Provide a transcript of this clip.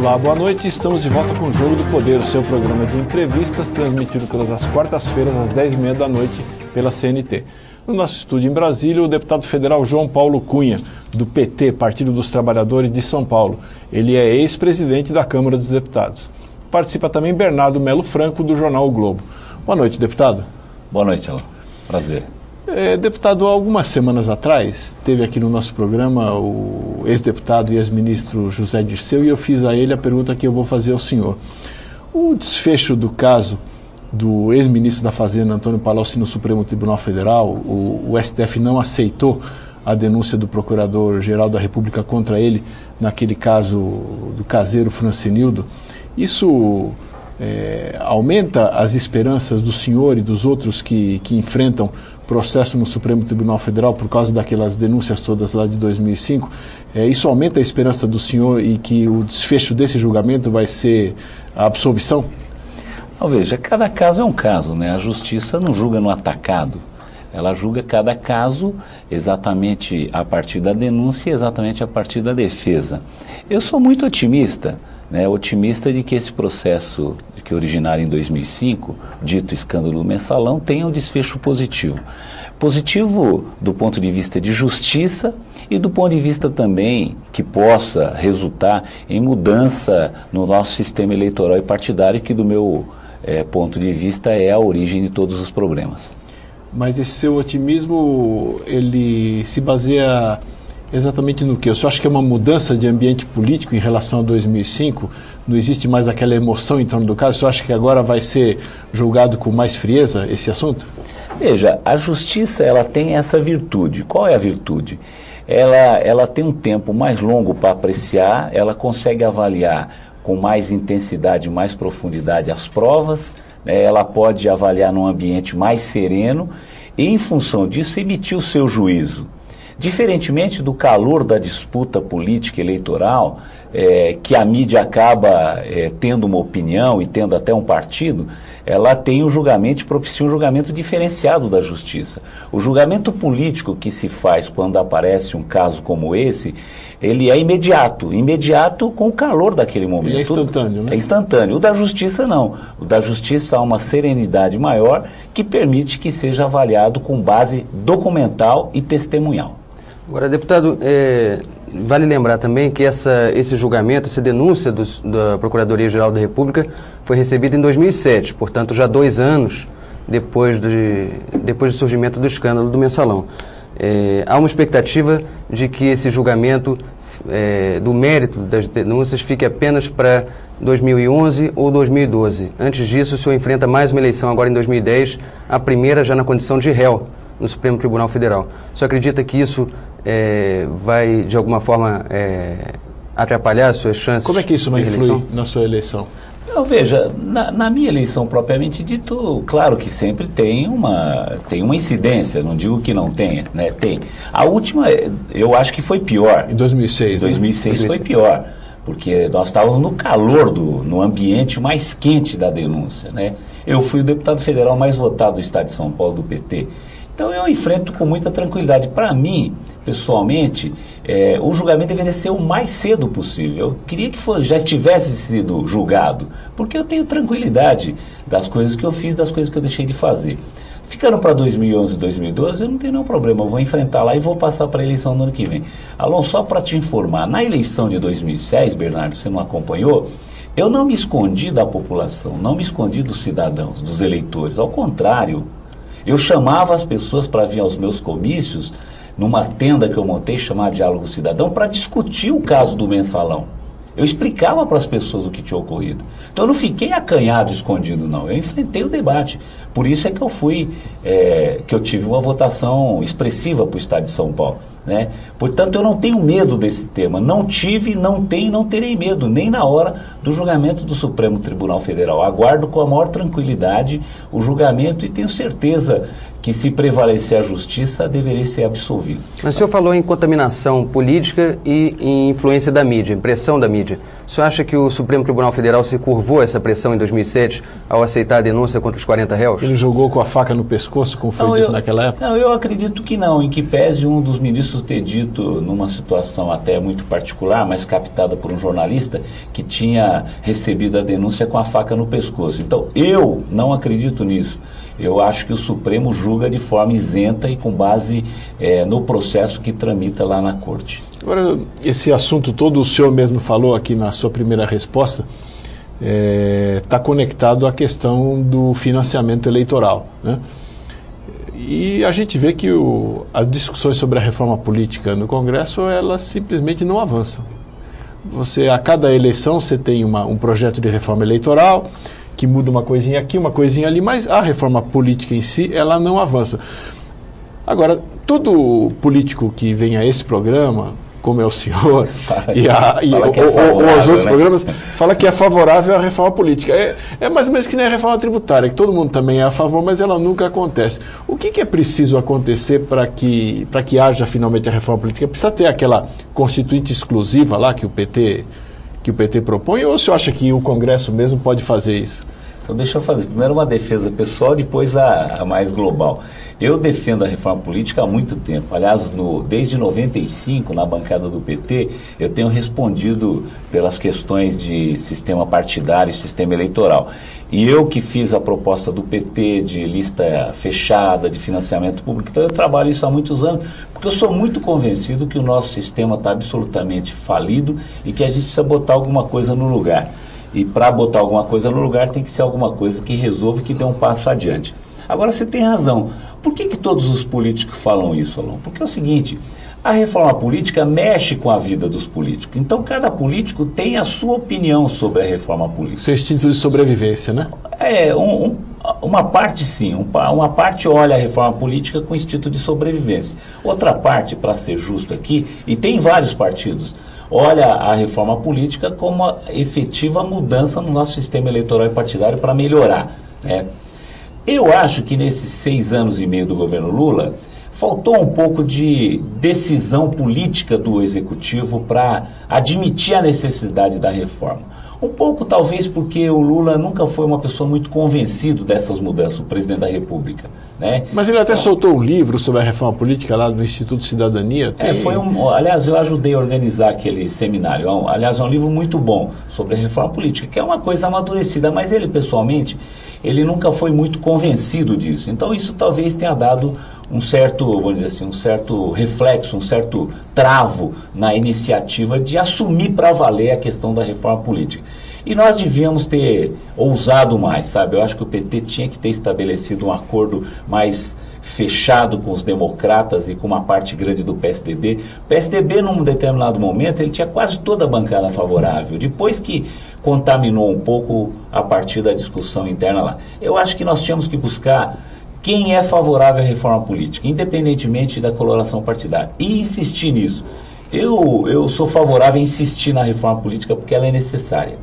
Olá, boa noite. Estamos de volta com o Jogo do Poder, o seu programa de entrevistas, transmitido todas as quartas-feiras, às 10h30 da noite, pela CNT. No nosso estúdio em Brasília, o deputado federal João Paulo Cunha, do PT, Partido dos Trabalhadores de São Paulo. Ele é ex-presidente da Câmara dos Deputados. Participa também Bernardo Melo Franco, do jornal O Globo. Boa noite, deputado. Boa noite, Alan. Prazer. Deputado, algumas semanas atrás, teve aqui no nosso programa o ex-deputado e ex-ministro José Dirceu, e eu fiz a ele a pergunta que eu vou fazer ao senhor. O desfecho do caso do ex-ministro da Fazenda, Antônio Palocci, no Supremo Tribunal Federal, o STF não aceitou a denúncia do Procurador-Geral da República contra ele, naquele caso do caseiro Francenildo. Isso aumenta as esperanças do senhor e dos outros que enfrentam processo no Supremo Tribunal Federal por causa daquelas denúncias todas lá de 2005? Isso aumenta a esperança do senhor e que o desfecho desse julgamento vai ser a absolvição? Não, veja, cada caso é um caso, né? A justiça não julga no atacado. Ela julga cada caso exatamente a partir da denúncia e exatamente a partir da defesa. Eu sou muito otimista, né? Otimista de que esse processo que originaram em 2005, dito escândalo do Mensalão, tenha um desfecho positivo. Positivo do ponto de vista de justiça e do ponto de vista também que possa resultar em mudança no nosso sistema eleitoral e partidário, que do meu ponto de vista é a origem de todos os problemas. Mas esse seu otimismo, ele se baseia exatamente no quê? O senhor acha que é uma mudança de ambiente político em relação a 2005? Não existe mais aquela emoção em torno do caso? O senhor acha que agora vai ser julgado com mais frieza esse assunto? Veja, a justiça, ela tem essa virtude. Qual é a virtude? Ela tem um tempo mais longo para apreciar, ela consegue avaliar com mais intensidade, mais profundidade as provas, né? Ela pode avaliar num ambiente mais sereno e, em função disso, emitir o seu juízo. Diferentemente do calor da disputa política eleitoral, que a mídia acaba tendo uma opinião e tendo até um partido, ela tem propicia um julgamento diferenciado da justiça. O julgamento político que se faz quando aparece um caso como esse, ele é imediato com o calor daquele momento. E é instantâneo, né? É instantâneo. O da justiça não. O da justiça há uma serenidade maior que permite que seja avaliado com base documental e testemunhal. Agora, deputado, vale lembrar também que esse julgamento, essa denúncia da Procuradoria-Geral da República foi recebida em 2007, portanto já 2 anos depois do surgimento do escândalo do Mensalão. Há uma expectativa de que esse julgamento do mérito das denúncias fique apenas para 2011 ou 2012. Antes disso, o senhor enfrenta mais uma eleição agora em 2010, a primeira já na condição de réu no Supremo Tribunal Federal. O senhor acredita que isso vai, de alguma forma, atrapalhar as suas chances? Como é que isso vai influir na sua eleição? Não, veja, na minha eleição propriamente dito, claro que sempre tem uma incidência, não digo que não tenha, né? Tem. A última, eu acho que foi pior. Em 2006, Em 2006 foi pior, porque nós estávamos no calor, no ambiente mais quente da denúncia, né? Eu fui o deputado federal mais votado do estado de São Paulo, do PT. Então eu enfrento com muita tranquilidade. Para mim, pessoalmente, o julgamento deveria ser o mais cedo possível. Eu queria que já estivesse sido julgado, porque eu tenho tranquilidade das coisas que eu fiz, das coisas que eu deixei de fazer. Ficando para 2011 e 2012, eu não tenho nenhum problema, eu vou enfrentar lá e vou passar para a eleição no ano que vem. Alon, só para te informar, na eleição de 2006, Bernardo, você não acompanhou, eu não me escondi da população, não me escondi dos cidadãos, dos eleitores, ao contrário. Eu chamava as pessoas para vir aos meus comícios, numa tenda que eu montei, chamada Diálogo Cidadão, para discutir o caso do Mensalão. Eu explicava para as pessoas o que tinha ocorrido. Então eu não fiquei acanhado, escondido, não. Eu enfrentei o debate. Por isso é que eu tive uma votação expressiva para o estado de São Paulo, né? Portanto, eu não tenho medo desse tema. Não tive, não tenho e não terei medo, nem na hora do julgamento do Supremo Tribunal Federal. Aguardo com a maior tranquilidade o julgamento e tenho certeza que se prevalecer a justiça, deveria ser absolvido. Mas o senhor falou em contaminação política e em influência da mídia, pressão da mídia. O senhor acha que o Supremo Tribunal Federal se curvou a essa pressão em 2007 ao aceitar a denúncia contra os 40 réus? Ele jogou com a faca no pescoço, como foi dito naquela época? Não, eu acredito que não, em que pese um dos ministros ter dito, numa situação até muito particular, mas captada por um jornalista, que tinha recebido a denúncia com a faca no pescoço. Então, eu não acredito nisso. Eu acho que o Supremo julga de forma isenta e com base no processo que tramita lá na Corte. Agora, esse assunto todo, o senhor mesmo falou aqui na sua primeira resposta, está conectado à questão do financiamento eleitoral, né? E a gente vê que as discussões sobre a reforma política no Congresso, elas simplesmente não avançam. A cada eleição você tem um projeto de reforma eleitoral, que muda uma coisinha aqui, uma coisinha ali, mas a reforma política em si, ela não avança. Agora, todo político que vem a esse programa, como é o senhor, ou aos outros programas, fala que é favorável à reforma política. É mais ou menos que nem a reforma tributária, que todo mundo também é a favor, mas ela nunca acontece. O que é preciso acontecer para que haja finalmente a reforma política? Precisa ter aquela constituinte exclusiva lá que o PT propõe, ou o senhor acha que o Congresso mesmo pode fazer isso? Então deixa eu fazer primeiro uma defesa pessoal, depois a mais global. Eu defendo a reforma política há muito tempo. Aliás, desde 95, na bancada do PT, eu tenho respondido pelas questões de sistema partidário e sistema eleitoral. E eu que fiz a proposta do PT de lista fechada, de financiamento público, então eu trabalho isso há muitos anos, porque eu sou muito convencido que o nosso sistema está absolutamente falido e que a gente precisa botar alguma coisa no lugar. E para botar alguma coisa no lugar tem que ser alguma coisa que resolva e que dê um passo adiante. Agora, você tem razão. Por que todos os políticos falam isso, Alon? Porque é o seguinte, a reforma política mexe com a vida dos políticos. Então, cada político tem a sua opinião sobre a reforma política. Seu instinto de sobrevivência, né? Uma parte sim. Uma parte olha a reforma política com instinto de sobrevivência. Outra parte, para ser justo aqui, e tem vários partidos, olha a reforma política como uma efetiva mudança no nosso sistema eleitoral e partidário para melhorar, né? Eu acho que nesses 6 anos e meio do governo Lula, faltou um pouco de decisão política do Executivo para admitir a necessidade da reforma. Um pouco talvez porque o Lula nunca foi uma pessoa muito convencido dessas mudanças, o presidente da República, né? Mas ele até soltou um livro sobre a reforma política lá do Instituto Cidadania. Aliás, eu ajudei a organizar aquele seminário. Aliás, é um livro muito bom sobre a reforma política, que é uma coisa amadurecida, mas ele pessoalmente, ele nunca foi muito convencido disso. Então isso talvez tenha dado um certo, vamos dizer assim, um certo reflexo, um certo travo na iniciativa de assumir para valer a questão da reforma política. E nós devíamos ter ousado mais, sabe? Eu acho que o PT tinha que ter estabelecido um acordo mais fechado com os democratas e com uma parte grande do PSDB. O PSDB, num determinado momento, ele tinha quase toda a bancada favorável. Depois que contaminou um pouco a partir da discussão interna lá. Eu acho que nós tínhamos que buscar quem é favorável à reforma política, independentemente da coloração partidária, e insistir nisso. Eu sou favorável a insistir na reforma política porque ela é necessária.